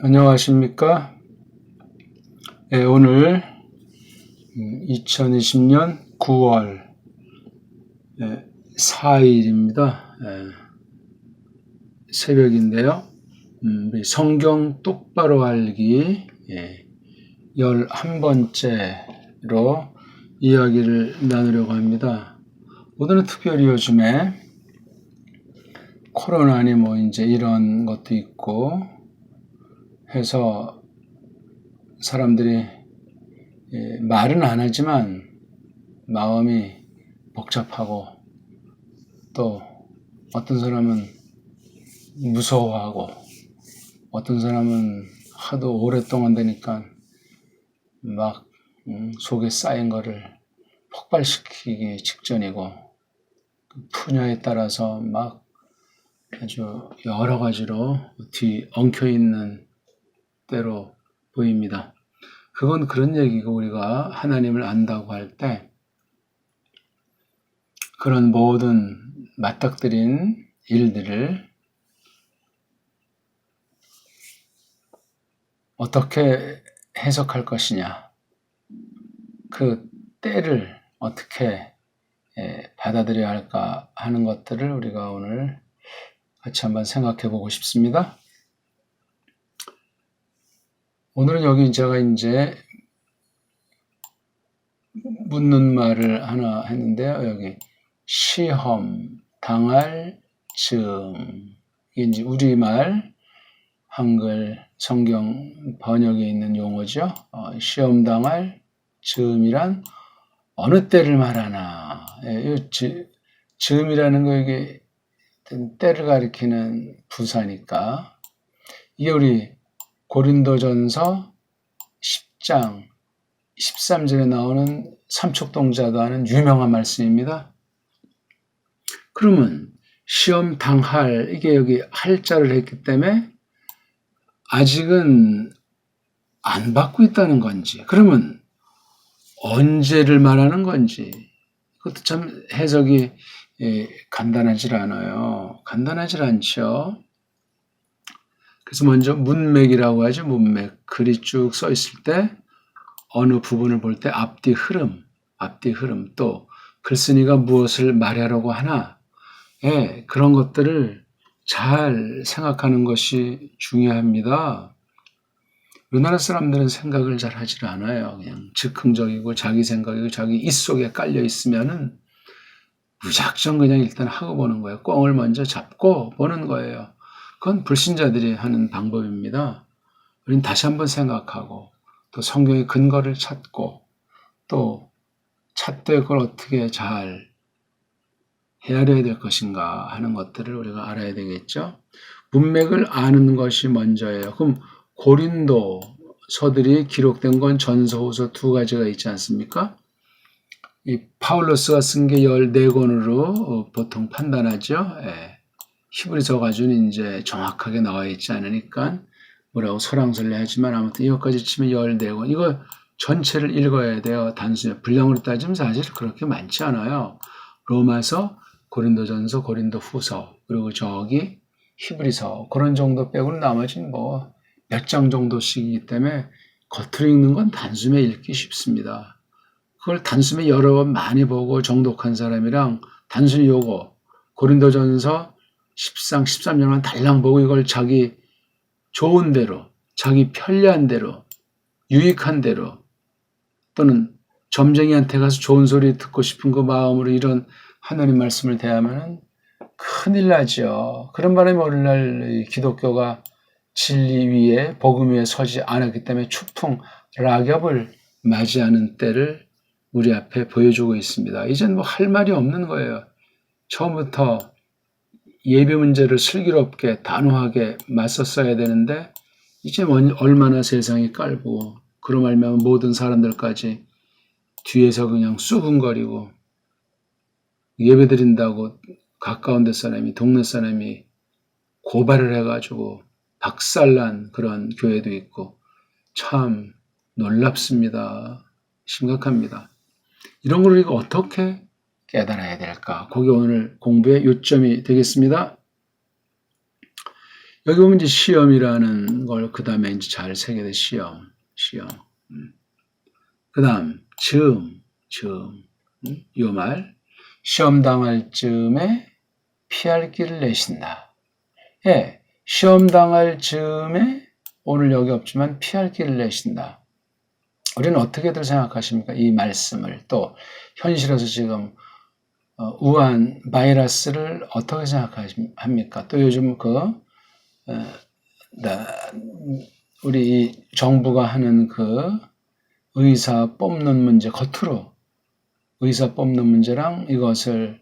안녕하십니까? 오늘 2020년 9월 4일입니다. 새벽인데요. 성경 똑바로 알기 11번째로 이야기를 나누려고 합니다. 오늘은 특별히 요즘에 코로나니 이제 이런 것도 있고 해서 사람들이 말은 안 하지만 마음이 복잡하고 또 어떤 사람은 무서워하고 어떤 사람은 하도 오랫동안 되니까 막 속에 쌓인 거를 폭발시키기 직전이고 분야에 따라서 막 아주 여러 가지로 엉켜있는 때로 보입니다. 그건 그런 얘기고 우리가 하나님을 안다고 할 때 그런 모든 맞닥뜨린 일들을 어떻게 해석할 것이냐, 그 때를 어떻게 받아들여야 할까 하는 것들을 우리가 오늘 같이 한번 생각해 보고 싶습니다. 오늘은 여기 제가 이제 묻는 말을 하나 했는데요. 여기 시험 당할 즈음, 이게 이제 우리말 한글 성경 번역에 있는 용어죠. 시험 당할 즈음이란 어느 때를 말하나. 즈음이라는 거 이게 때를 가리키는 부사니까 이게 우리 고린도전서 10장 13절에 나오는 삼척동자도 하는 유명한 말씀입니다. 그러면 시험 당할, 이게 여기 할자를 했기 때문에 아직은 안 받고 있다는 건지, 그러면 언제를 말하는 건지, 그것도 참 해석이 간단하질 않아요. 간단하질 않죠. 그래서 먼저 문맥이라고 하죠. 문맥. 글이 쭉 써 있을 때 어느 부분을 볼 때 앞뒤 흐름, 또 글쓴이가 무엇을 말하려고 하나, 그런 것들을 잘 생각하는 것이 중요합니다. 우리나라 사람들은 생각을 잘 하질 않아요. 그냥 즉흥적이고 자기 생각이고 자기 입 속에 깔려 있으면은 무작정 그냥 일단 하고 보는 거예요. 꽁을 먼저 잡고 보는 거예요. 그건 불신자들이 하는 방법입니다. 우리는 다시 한번 생각하고 또 성경의 근거를 찾고 또 찾되 그걸 어떻게 잘 헤아려야 될 것인가 하는 것들을 우리가 알아야 되겠죠. 문맥을 아는 것이 먼저예요. 그럼 고린도서들이 기록된 건 전서, 후서 두 가지가 있지 않습니까? 이 파울로스가 쓴 게 14권으로 보통 판단하죠. 히브리서 가지고는 이제 정확하게 나와 있지 않으니까 뭐라고 설왕설래 하지만 아무튼 이것까지 치면 14권. 이거 전체를 읽어야 돼요. 단순히 분량으로 따지면 사실 그렇게 많지 않아요. 로마서, 고린도전서, 고린도후서, 그리고 저기 히브리서 그런 정도 빼고는 나머지는 몇 장 정도씩이기 때문에 겉으로 읽는 건 단숨에 읽기 쉽습니다. 그걸 단숨에 여러 번 많이 보고 정독한 사람이랑 단순히 요거 고린도전서 10장, 13장만 달랑 보고 이걸 자기 좋은 대로, 자기 편리한 대로, 유익한 대로 또는 점쟁이한테 가서 좋은 소리 듣고 싶은 그 마음으로 이런 하나님 말씀을 대하면 큰일 나죠. 그런 바람에 오늘날 기독교가 진리 위에 복음 위에 서지 않았기 때문에 추풍, 락엽을 맞이하는 때를 우리 앞에 보여주고 있습니다. 이젠 할 말이 없는 거예요. 처음부터 예배 문제를 슬기롭게 단호하게 맞섰어야 되는데 이제 얼마나 세상이 깔고 그로 말미암아 모든 사람들까지 뒤에서 그냥 수군거리고 예배드린다고 가까운 데 사람이 동네 사람이 고발을 해가지고 박살난 그런 교회도 있고 참 놀랍습니다. 심각합니다. 이런 걸 우리가 어떻게 깨달아야 될까? 그게 오늘 공부의 요점이 되겠습니다. 여기 보면 이제 시험이라는 걸 그 다음에 이제 잘 새겨야 돼. 시험. 그 다음, 즈음. 요 말. 시험 당할 즈음에 피할 길을 내신다. 예, 시험 당할 즈음에 오늘 여기 없지만 피할 길을 내신다. 우리는 어떻게들 생각하십니까? 이 말씀을 또 현실에서 지금 우한 바이러스를 어떻게 생각합니까? 또 요즘 우리 정부가 하는 그 의사 뽑는 문제, 겉으로 의사 뽑는 문제랑 이것을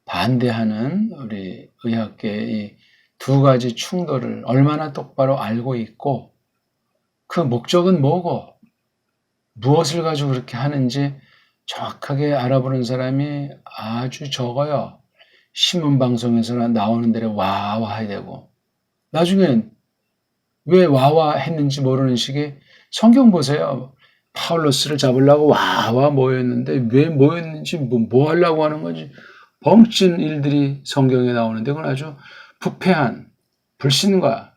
반대하는 우리 의학계의 이 두 가지 충돌을 얼마나 똑바로 알고 있고 그 목적은 뭐고 무엇을 가지고 그렇게 하는지 정확하게 알아보는 사람이 아주 적어요. 신문방송에서나 나오는 데에 와와 해야 되고 나중엔 왜 와와 했는지 모르는 식의 성경 보세요. 파울로스를 잡으려고 와와 모였는데 왜 모였는지 뭐 하려고 하는 건지 벙찐 일들이 성경에 나오는데 그건 아주 부패한 불신과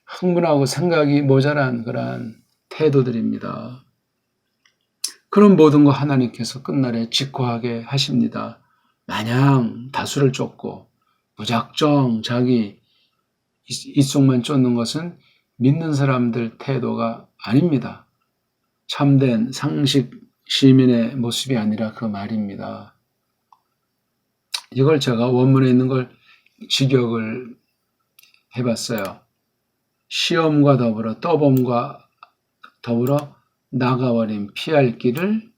흥분하고 생각이 모자란 그러한 태도들입니다. 그런 모든 거 하나님께서 끝날에 직고하게 하십니다. 마냥 다수를 쫓고 무작정 자기 이속만 쫓는 것은 믿는 사람들 태도가 아닙니다. 참된 상식 시민의 모습이 아니라 그 말입니다. 이걸 제가 원문에 있는 걸 직역을 해봤어요. 시험과 더불어 떠봄과 더불어 나가버린 피할 길을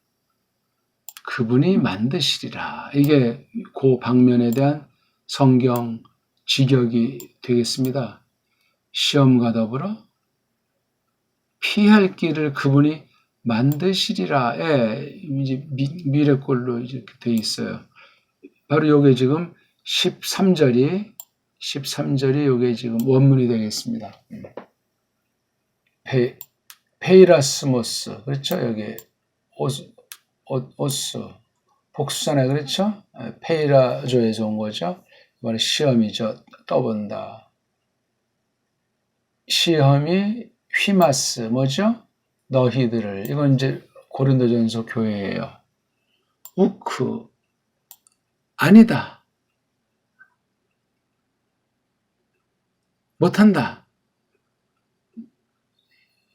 그분이 만드시리라. 이게 그 방면에 대한 성경 직역이 되겠습니다. 시험과 더불어 피할 길을 그분이 만드시리라. 이제 미래꼴로 이렇게 돼 있어요. 바로 요게 지금 13절이 요게 지금 원문이 되겠습니다. 페이라스모스. 그렇죠? 여기 오스. 복수잖아요. 그렇죠? 페이라조에서 온 거죠. 이번에 시험이죠. 떠본다. 시험이 휘마스. 뭐죠? 너희들을. 이건 이제 고린도전서 교회예요. 우크. 아니다. 못한다.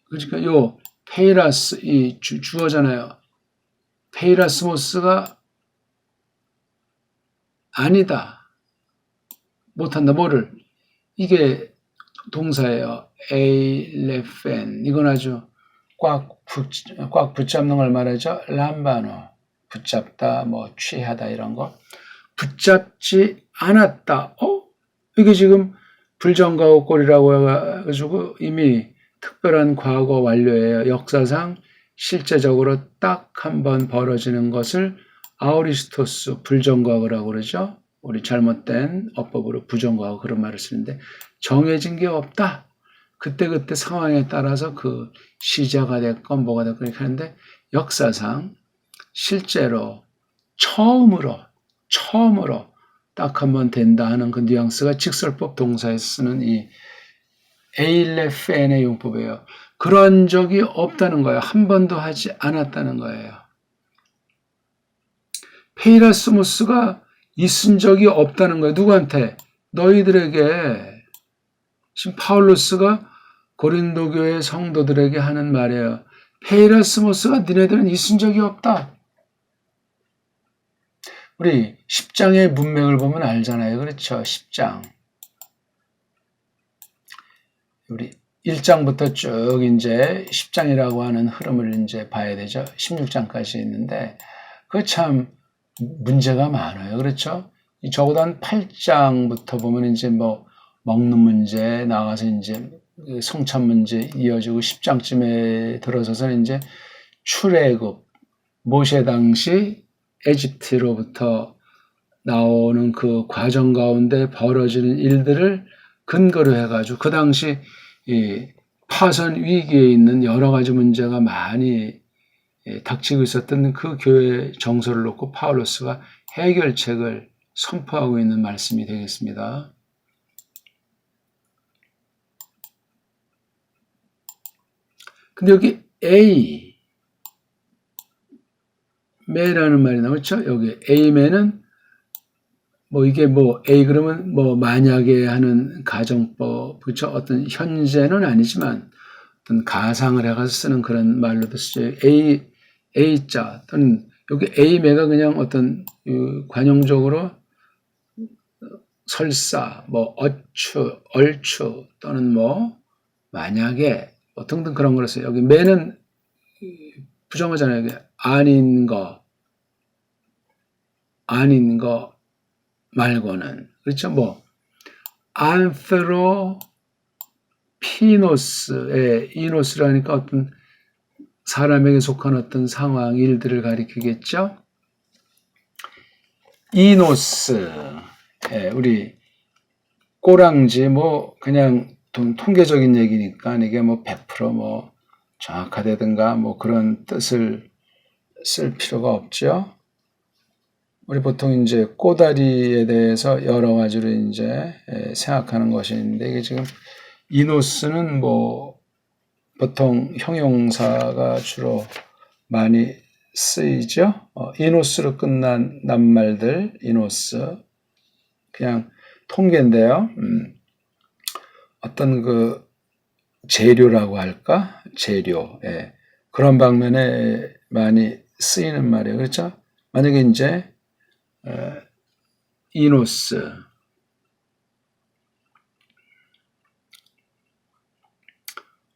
그러니까 요 페이라스 이 주어잖아요. 페이라스모스가 아니다. 못한다. 뭐를? 이게 동사예요. 에일레펜. 이건 아주 꽉 붙잡는 걸 말하죠. 람바노. 붙잡다, 뭐 취하다 이런 거. 붙잡지 않았다. 이게 지금 불정과오 꼴이라고 해가지고 이미 특별한 과거 완료예요. 역사상 실제적으로 딱 한 번 벌어지는 것을 아우리스토스 불정과거라고 그러죠. 우리 잘못된 어법으로 부정과거 그런 말을 쓰는데 정해진 게 없다. 그때그때 상황에 따라서 그 시자가 됐건 뭐가 됐건 이렇게 하는데 역사상 실제로 처음으로 딱 한 번 된다 하는 그 뉘앙스가 직설법 동사에 쓰는 이 에일레펜의 용법이에요. 그런 적이 없다는 거예요. 한 번도 하지 않았다는 거예요. 페이라스모스가 있은 적이 없다는 거예요. 누구한테? 너희들에게. 지금 파울로스가 고린도 교회 성도들에게 하는 말이에요. 페이라스모스가 너네들은 있은 적이 없다. 우리 10장의 문맥을 보면 알잖아요. 그렇죠? 10장. 우리 1장부터 쭉 이제 10장이라고 하는 흐름을 이제 봐야 되죠. 16장까지 있는데, 그 참 문제가 많아요. 그렇죠? 적어도 한 8장부터 보면 이제 뭐 먹는 문제 나가서 이제 성찬 문제 이어지고 10장쯤에 들어서서는 이제 출애굽, 모세 당시 에집트로부터 나오는 그 과정 가운데 벌어지는 일들을 근거로 해가지고 그 당시 이 파선 위기에 있는 여러 가지 문제가 많이 닥치고 있었던 그 교회 정서를 놓고 파울로스가 해결책을 선포하고 있는 말씀이 되겠습니다. 근데 여기 A, 매라는 말이 나오죠. 여기 A매는 뭐 이게 뭐 A 그러면 뭐 만약에 하는 가정법, 그렇죠? 어떤 현재는 아니지만 어떤 가상을 해가서 쓰는 그런 말로도 쓰죠. A자 또는 여기 A매가 그냥 어떤 관용적으로 설사, 뭐 어추, 얼추 또는 뭐 만약에 뭐 등등 그런 걸 써요. 여기 매는 부정하잖아요. 여기 아닌 거 말고는 그렇죠. 뭐 안트로피노스의 이노스라니까 어떤 사람에게 속한 어떤 상황, 일들을 가리키겠죠. 이노스, 우리 꼬랑지 뭐 그냥 통계적인 얘기니까 이게 뭐 100% 정확하다든가 뭐 그런 뜻을 쓸 필요가 없죠. 우리 보통 이제 꼬다리에 대해서 여러 가지로 이제 생각하는 것인데 이게 지금 이노스는 뭐 보통 형용사가 주로 많이 쓰이죠. 이노스로 끝난 낱말들, 이노스. 그냥 통계인데요. 어떤 그 재료라고 할까? 재료. 그런 방면에 많이 쓰이는 말이에요. 그렇죠? 만약에 이제 이노스,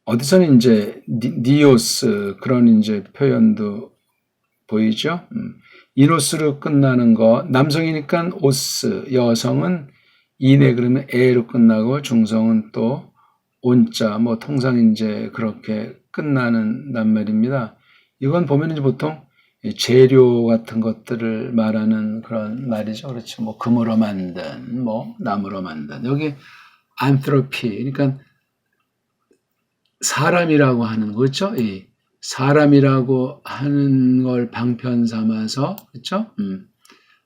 어디서는 이제 니오스 그런 이제 표현도 보이죠. 이노스로 끝나는 거, 남성이니까 오스, 여성은 이네 그러면 에로 끝나고 중성은 또 온자, 뭐 통상 이제 그렇게 끝나는 낱말입니다. 이건 보면 이제 보통 재료 같은 것들을 말하는 그런 말이죠. 그렇죠. 뭐 금으로 만든, 뭐 나무로 만든. 여기 안트로피, 그러니까 사람이라고 하는 거죠. 이 사람이라고 하는 걸 방편 삼아서, 그렇죠?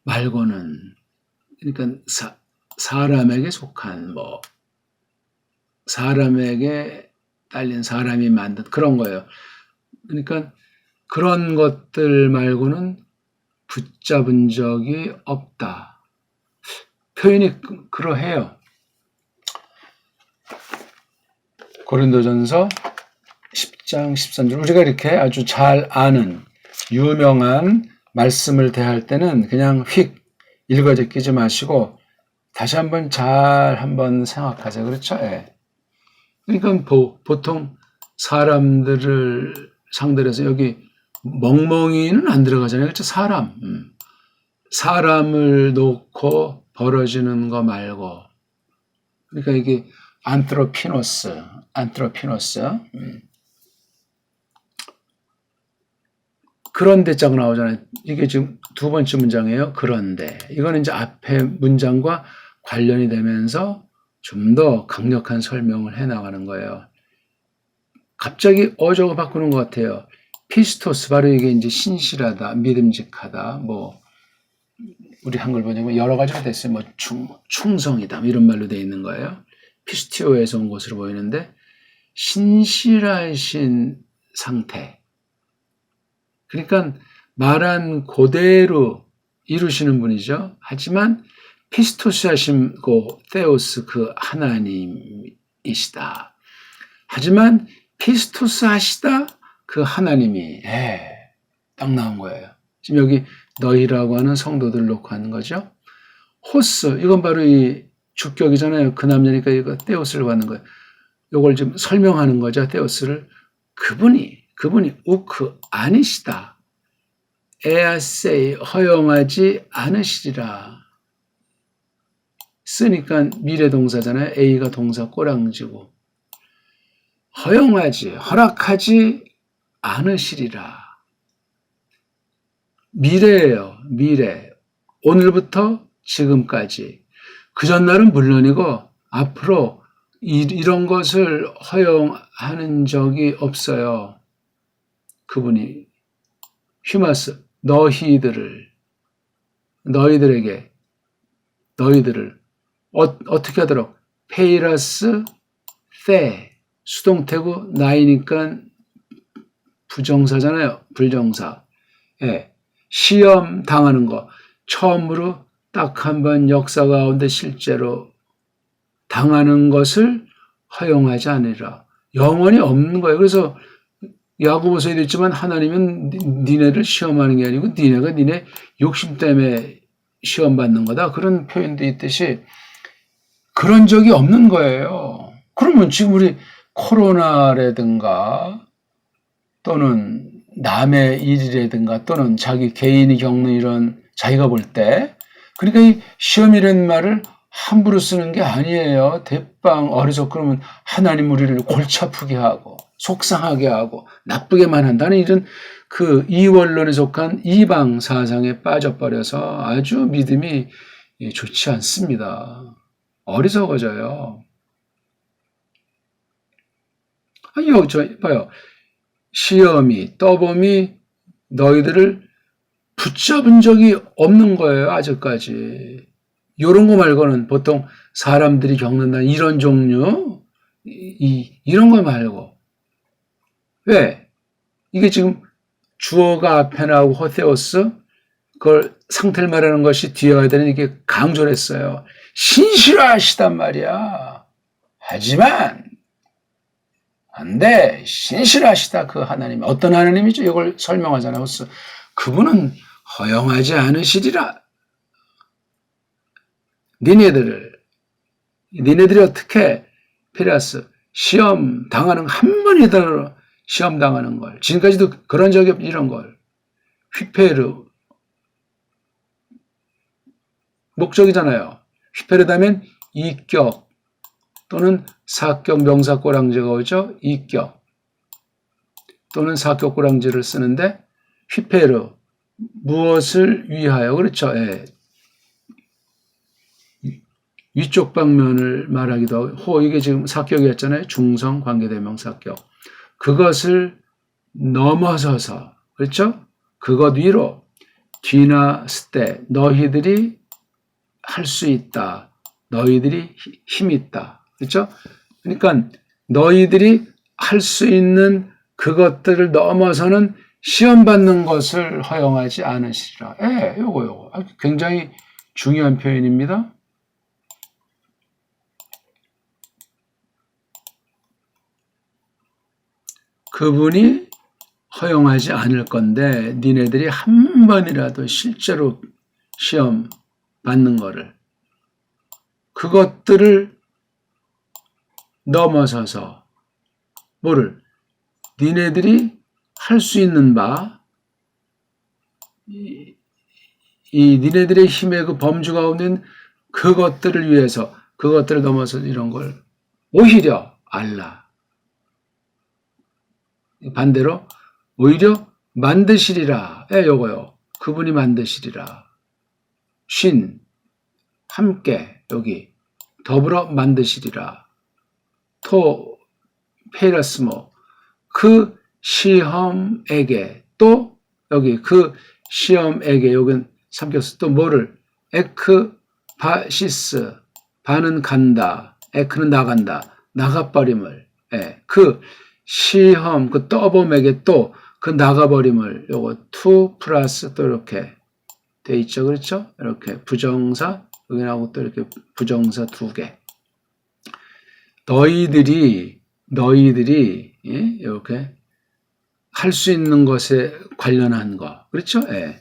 말고는, 그러니까 사람에게 속한 뭐 사람에게 딸린 사람이 만든 그런 거예요. 그러니까 그런 것들 말고는 붙잡은 적이 없다. 표현이 그러해요. 고린도전서 10장 13절 우리가 이렇게 아주 잘 아는 유명한 말씀을 대할 때는 그냥 휙 읽어 제끼지 마시고 다시 한번 잘 한번 생각하세요. 그렇죠? 그러니까 보통 사람들을 상대로 해서 여기 멍멍이는 안 들어가잖아요. 그렇죠? 사람을 놓고 벌어지는 거 말고 그러니까 이게 안트로피노스. 그런데 짝 나오잖아요. 이게 지금 두 번째 문장이에요. 그런데. 이거는 이제 앞에 문장과 관련이 되면서 좀 더 강력한 설명을 해 나가는 거예요. 갑자기 어조가 바꾸는 것 같아요. 피스토스, 바로 이게 이제 신실하다, 믿음직하다, 뭐, 우리 한글 번역은 여러 가지가 됐어요. 뭐, 충성이다, 이런 말로 되어 있는 거예요. 피스티오에서 온 것으로 보이는데, 신실하신 상태. 그러니까 말한 그대로 이루시는 분이죠. 하지만 피스토스 하시고 테오스 그 하나님이시다. 하지만 피스토스 하시다 그 하나님이 딱 나온 거예요. 지금 여기 너희라고 하는 성도들을 놓고 하는 거죠. 호스 이건 바로 이 주격이잖아요. 그 남자니까 이거 테오스를 받는 거예요. 이걸 좀 설명하는 거죠. 테오스를 그분이 우크 아니시다. 에아세이 허용하지 않으시리라. 쓰니까 미래 동사잖아요. A가 동사 꼬랑지고 허락하지 않으시리라. 미래예요. 미래. 오늘부터 지금까지. 그 전날은 물론이고 앞으로 이런 것을 허용하는 적이 없어요. 그분이 휴마스 너희들을 어떻게 하도록 페이라스 테 수동태고 나이니까 부정사잖아요. 불정사. 예. 시험 당하는 거. 처음으로 딱 한 번 역사 가운데 실제로 당하는 것을 허용하지 않으리라. 영원히 없는 거예요. 그래서 야고보서에도 있지만 하나님은 니네를 시험하는 게 아니고 니네가 니네 욕심 때문에 시험 받는 거다. 그런 표현도 있듯이 그런 적이 없는 거예요. 그러면 지금 우리 코로나라든가 또는 남의 일이라든가 또는 자기 개인이 겪는 이런 자기가 볼 때 그러니까 이 시험이라는 말을 함부로 쓰는 게 아니에요. 대빵 어리석 그러면 하나님 우리를 골치 아프게 하고 속상하게 하고 나쁘게만 한다는 이런 그 이원론에 속한 이방 사상에 빠져버려서 아주 믿음이 좋지 않습니다. 어리석어져요. 아니요, 봐요. 시험이, 떠봄이 너희들을 붙잡은 적이 없는 거예요, 아직까지. 요런 거 말고는 보통 사람들이 겪는다는 이런 종류, 이런 거 말고. 왜? 이게 지금 주어가 앞에 나오고 호테오스, 그걸 상태를 말하는 것이 뒤에 가야 되는 이게 강조를 했어요. 신실하시단 말이야. 하지만, 안 돼. 신실하시다, 그 하나님. 어떤 하나님이죠? 이걸 설명하잖아요. 그분은 허용하지 않으시리라. 니네들이 어떻게, 페라스, 시험 당하는, 한 번이더라도 시험 당하는 걸. 지금까지도 그런 적이 없, 이런 걸. 휘페르. 목적이잖아요. 휘페르다면 이격 또는 사격 명사 꼬랑지가 오죠. 이격 또는 사격 꼬랑지를 쓰는데 휘페르 무엇을 위하여 그렇죠. 예. 위쪽 방면을 말하기도 하고 이게 지금 사격이었잖아요. 중성 관계대명사격. 그것을 넘어서서 그렇죠. 그것 위로 뒤나 스테 너희들이 할 수 있다. 너희들이 힘 있다. 그렇죠? 그러니까 너희들이 할 수 있는 그것들을 넘어서는 시험 받는 것을 허용하지 않으시리라. 예, 요거. 굉장히 중요한 표현입니다. 그분이 허용하지 않을 건데 니네들이 한 번이라도 실제로 시험 받는 거를 그것들을 넘어서서 뭐를 니네들이 할 수 있는 바 이 니네들의 힘의 그 범주 가운데 그것들을 위해서 그것들을 넘어서 이런 걸 오히려 알라 반대로 오히려 만드시리라 요거요. 그분이 만드시리라. 신 함께 여기 더불어 만드시리라. 토 페이라스모 그 시험에게 또 여기 그 시험에게 여긴 삼켰어. 또 뭐를 에크 바시스 바는 간다. 에크는 나간다. 나가버림을 그 시험 그 떠봄에게 또 그 나가버림을 요거 투 플러스 또 이렇게 돼 있죠. 그렇죠? 이렇게 부정사 여기 나오고 또 이렇게 부정사 두 개. 너희들이 이렇게 할 수 있는 것에 관련한 거. 그렇죠? 예.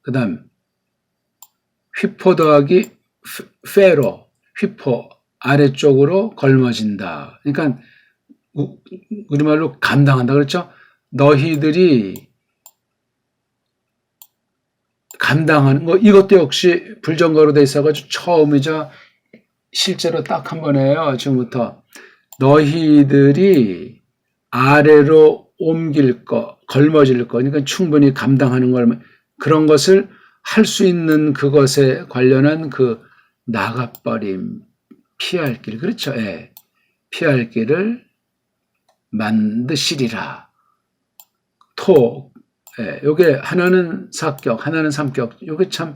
그 다음, 휘포 더하기 페로, 휘포 아래쪽으로 걸머진다. 그러니까, 우리말로 감당한다. 그렇죠? 너희들이 감당하는 거, 이것도 역시 불정거로 돼 있어가지고 처음이자 실제로 딱 한 번이에요. 지금부터. 너희들이 아래로 옮길 거, 걸머질 거, 그러니까 충분히 감당하는 걸, 그런 것을 할 수 있는 그것에 관련한 그 나가버림, 피할 길, 그렇죠? 예. 피할 길을 만드시리라. 요게 하나는 사격, 하나는 삼격, 요게 참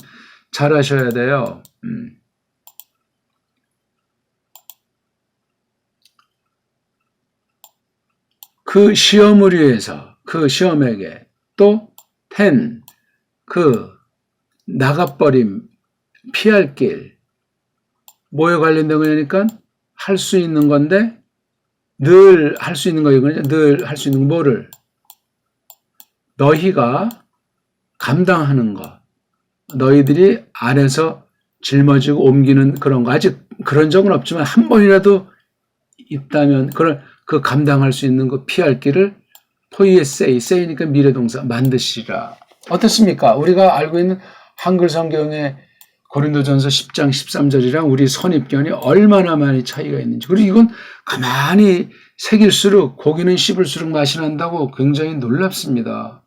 잘하셔야 돼요. 그 시험을 위해서 그 시험에게 또 그 나가버림 피할 길 뭐에 관련된 거냐니까 할 수 있는 건데 늘 할 수 있는 거거든요. 늘 할 수 있는 뭐를 너희가 감당하는 거 너희들이 안에서 짊어지고 옮기는 그런 거 아직 그런 적은 없지만 한 번이라도 있다면 그 감당할 수 있는 그 피할 길을 say니까 미래동사 만드시라. 어떻습니까? 우리가 알고 있는 한글 성경의 고린도전서 10장 13절이랑 우리 선입견이 얼마나 많이 차이가 있는지. 그리고 이건 가만히 새길수록 고기는 씹을수록 맛이 난다고 굉장히 놀랍습니다.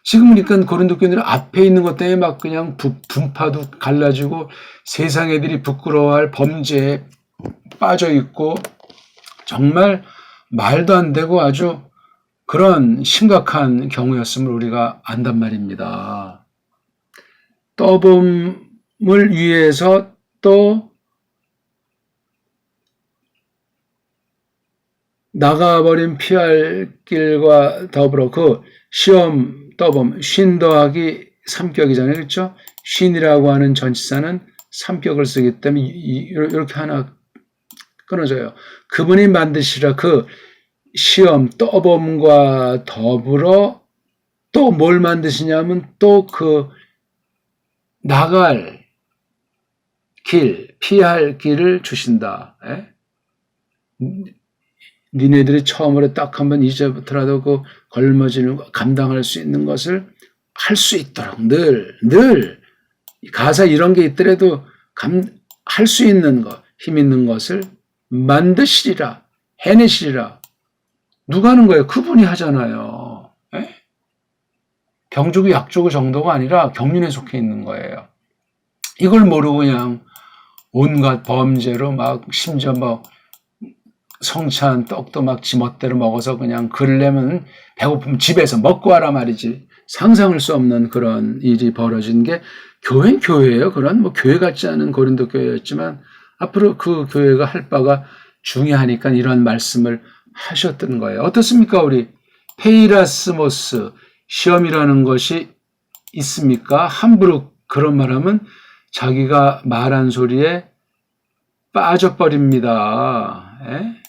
지금 그러니까 고린도 교인들은 앞에 있는 것 때문에 막 그냥 분파도 갈라지고 세상 애들이 부끄러워할 범죄에 빠져 있고 정말 말도 안 되고 아주 그런 심각한 경우였음을 우리가 안단 말입니다. 떠봄을 위해서 또 나가버린 피할 길과 더불어 그 시험 떠봄 쉰 더하기 3격이잖아요. 그렇죠? 쉰이라고 하는 전치사는 3격을 쓰기 때문에 이렇게 하나 끊어져요. 그분이 만드시라 그 시험 떠봄과 더불어 또 뭘 만드시냐면 또 그 나갈 길, 피할 길을 주신다. 에? 니네들이 처음으로 딱 한번 이제부터라도 그 걸머지는 감당할 수 있는 것을 할 수 있도록 늘 가사 이런 게 있더라도 할 수 있는 것, 힘 있는 것을 만드시리라, 해내시리라. 누가 하는 거예요? 그분이 하잖아요. 에? 병 주고 약 주고 정도가 아니라 경륜에 속해 있는 거예요. 이걸 모르고 그냥 온갖 범죄로 막 심지어 뭐 성찬 떡도 막 지멋대로 먹어서 그냥 그러려면 배고프면 집에서 먹고 하라 말이지. 상상할 수 없는 그런 일이 벌어진 게 교회는 교회예요. 그런 뭐 교회 같지 않은 고린도 교회였지만 앞으로 그 교회가 할 바가 중요하니까 이런 말씀을 하셨던 거예요. 어떻습니까? 우리 페이라스모스 시험이라는 것이 있습니까? 함부로 그런 말하면 자기가 말한 소리에 빠져버립니다. 에?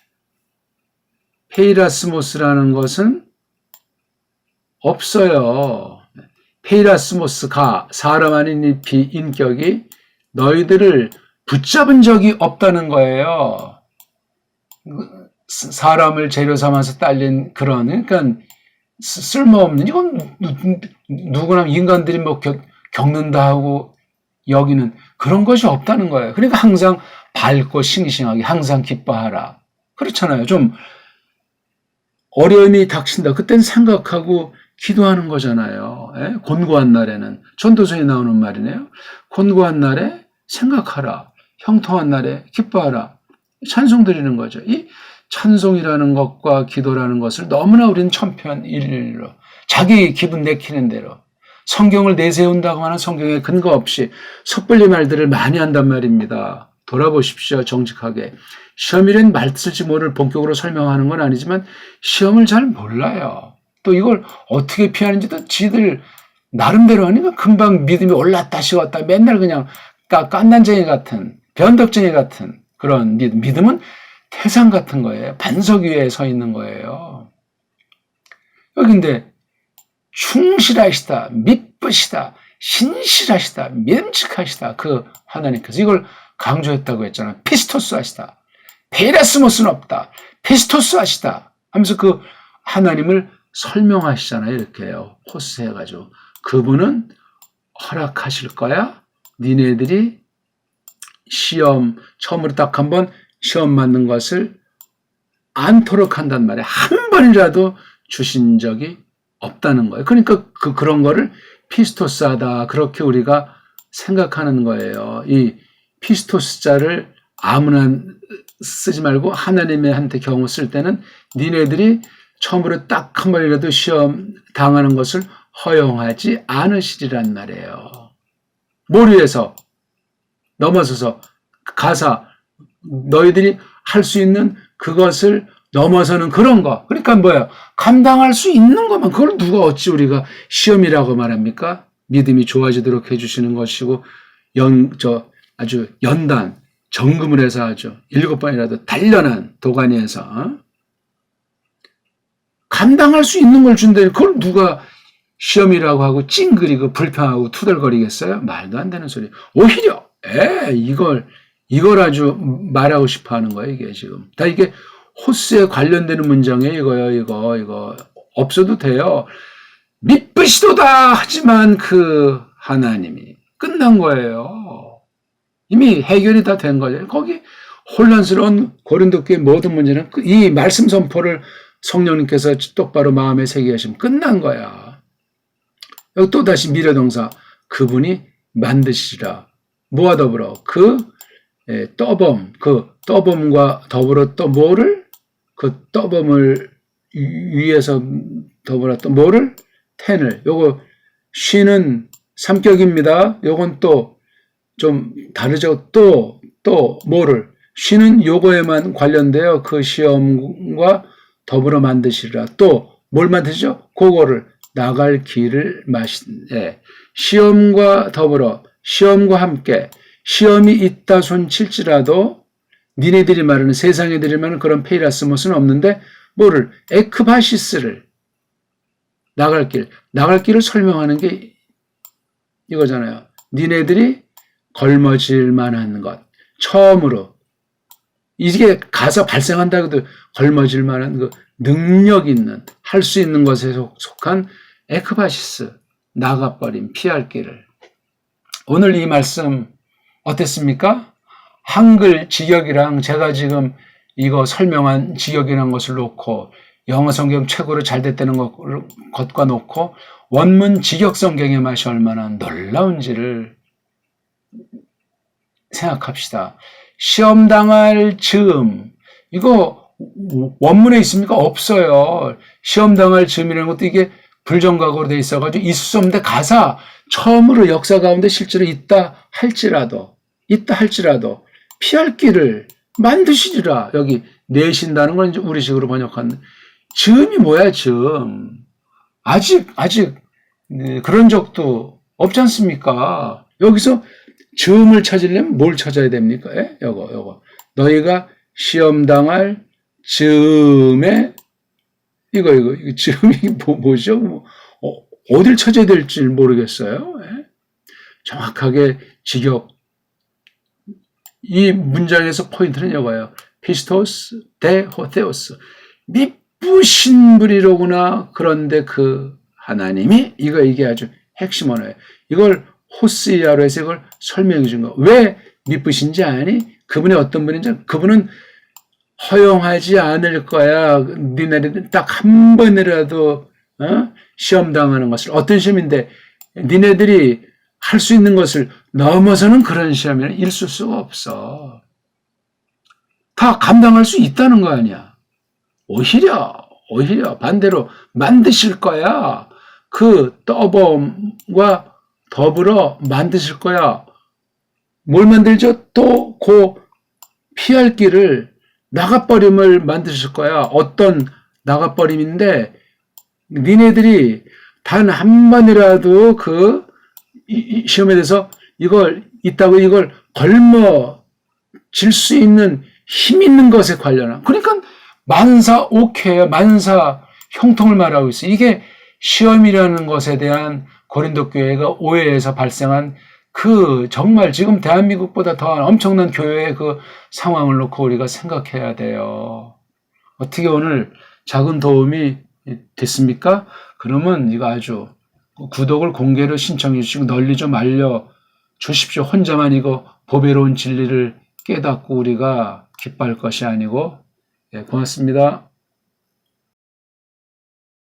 페이라스모스라는 것은 없어요. 페이라스모스가 사람 아닌 인격이 너희들을 붙잡은 적이 없다는 거예요. 사람을 재료 삼아서 딸린 그런 그러니까 쓸모없는 이건 누구나 인간들이 뭐 겪는다 하고 여기는 그런 것이 없다는 거예요. 그러니까 항상 밝고 싱싱하게 항상 기뻐하라. 그렇잖아요. 좀 어려움이 닥친다. 그땐 생각하고 기도하는 거잖아요. 에? 곤고한 날에는 전도서에 나오는 말이네요. 곤고한 날에 생각하라. 형통한 날에 기뻐하라. 찬송 드리는 거죠. 이 찬송이라는 것과 기도라는 것을 너무나 우리는 천편일률로 자기 기분 내키는 대로 성경을 내세운다고 하는 성경에 근거 없이 섣불리 말들을 많이 한단 말입니다. 돌아보십시오. 정직하게. 시험이란 말 쓸지 모를 본격으로 설명하는 건 아니지만 시험을 잘 몰라요. 또 이걸 어떻게 피하는지도 지들 나름대로 하니까 금방 믿음이 올랐다 식었다 맨날 그냥 깐난쟁이 같은 변덕쟁이 같은 그런 믿음은 태산 같은 거예요. 반석 위에 서 있는 거예요. 여기인데 충실하시다, 믿으시다, 신실하시다, 믿음직하시다 그 하나님께서 이걸 강조했다고 했잖아요. 피스토스 하시다. 페이라스모스는 없다. 피스토스 하시다 하면서 그 하나님을 설명하시잖아요. 이렇게요. 호스해가지고 그분은 허락하실 거야. 니네들이 시험 처음으로 딱 한번 시험 맞는 것을 않도록 한단 말이에요. 한 번이라도 주신 적이 없다는 거예요. 그러니까 그런 거를 피스토스하다 그렇게 우리가 생각하는 거예요. 이 피스토스자를 아무나 쓰지 말고 하나님한테 경우 쓸 때는 니네들이 처음으로 딱 한 번이라도 시험 당하는 것을 허용하지 않으시리란 말이에요. 뭘 위해서? 넘어서서 가사 너희들이 할 수 있는 그것을 넘어서는 그런 거. 그러니까 뭐야? 감당할 수 있는 것만. 그걸 누가 어찌 우리가 시험이라고 말합니까? 믿음이 좋아지도록 해주시는 것이고, 아주 연단, 정금을 해서 아주 7번이라도 단련한 도가니에서, 감당할 수 있는 걸 준다니, 그걸 누가 시험이라고 하고 찡그리고 불평하고 투덜거리겠어요? 말도 안 되는 소리. 오히려, 이걸 아주 말하고 싶어 하는 거예요, 이게 지금. 다 이게 호스에 관련되는 문장이에요, 이거. 없어도 돼요. 미쁘시도다 하지만 그 하나님이 끝난 거예요. 이미 해결이 다 된 거죠. 거기 혼란스러운 고린도 교회 모든 문제는 이 말씀 선포를 성령님께서 똑바로 마음에 새기게 하시면 끝난 거야. 여기 또 다시 미래동사 그분이 만드시리라. 뭐와 더불어? 떠범과 더불어 또 뭐를? 그 떠범을 위에서 더불어 또 뭐를? 텐을. 요거 쉬는 삼격입니다. 요건 또 좀 다르죠. 또 뭐를? 쉬는 요거에만 관련돼요. 그 시험과 더불어 만드시리라. 또 뭘 만드시죠? 그거를 나갈 길을 시험과 더불어 시험과 함께 시험이 있다 손칠지라도 니네들이 말하는 세상에 들이 말하는 그런 페이라스못은 없는데 뭐를? 에크바시스를 나갈 길을 설명하는 게 이거잖아요. 니네들이 걸머질 만한 것. 처음으로 이게 가서 발생한다고도 걸머질 만한 그 능력 있는 할 수 있는 것에 속한 에크바시스 나가버림 피할 길을. 오늘 이 말씀 어땠습니까? 한글 직역이랑 제가 지금 이거 설명한 직역이라는 것을 놓고 영어 성경 최고로 잘 됐다는 것과 놓고 원문 직역 성경의 맛이 얼마나 놀라운지를 생각합시다. 시험당할 즈음, 이거 원문에 있습니까? 없어요. 시험당할 즈음이라는 것도 이게 불정각으로 돼 있어가지고 있을 수 없는데 가사 처음으로 역사 가운데 실제로 있다 할지라도 피할 길을 만드시리라. 여기 내신다는 건 이제 우리식으로 번역한 즈음이 뭐야? 즈음. 아직 그런 적도 없지 않습니까? 여기서 즈음을 찾으려면 뭘 찾아야 됩니까? 요거. 너희가 시험당할 즈음에 이거 즈음이 뭐죠? 어딜 찾아야 될지 모르겠어요. 정확하게 직역. 이 문장에서 포인트는 이거예요. 피스토스 데 호테오스. 미쁘신 분이로구나. 그런데 그 하나님이 이게 아주 핵심 언어예요. 이걸 호스이아로 해서 이걸 설명해 준 거. 왜 미쁘신지 아니? 그분이 어떤 분인지. 그분은 허용하지 않을 거야. 니네들 딱 한 번이라도 시험 당하는 것을. 어떤 시험인데 니네들이 할 수 있는 것을 넘어서는 그런 시험에는 있을 수가 없어. 다 감당할 수 있다는 거 아니야. 오히려 반대로 만드실 거야. 그 떠범과 더불어 만드실 거야. 뭘 만들죠? 또 피할 길을 나가버림을 만드실 거야. 어떤 나가버림인데 니네들이 단 한 번이라도 그 시험에 대해서 이걸 걸머질 수 있는 힘 있는 것에 관련한. 그러니까 만사 오케이야. 만사 형통을 말하고 있어요. 이게 시험이라는 것에 대한 고린도 교회가 오해에서 발생한 그 정말 지금 대한민국보다 더 엄청난 교회의 그 상황을 놓고 우리가 생각해야 돼요. 어떻게 오늘 작은 도움이 됐습니까? 그러면 이거 아주 구독을 공개로 신청해 주시고 널리 좀 알려 주십시오. 혼자만 이거 보배로운 진리를 깨닫고 우리가 기뻐할 것이 아니고. 고맙습니다.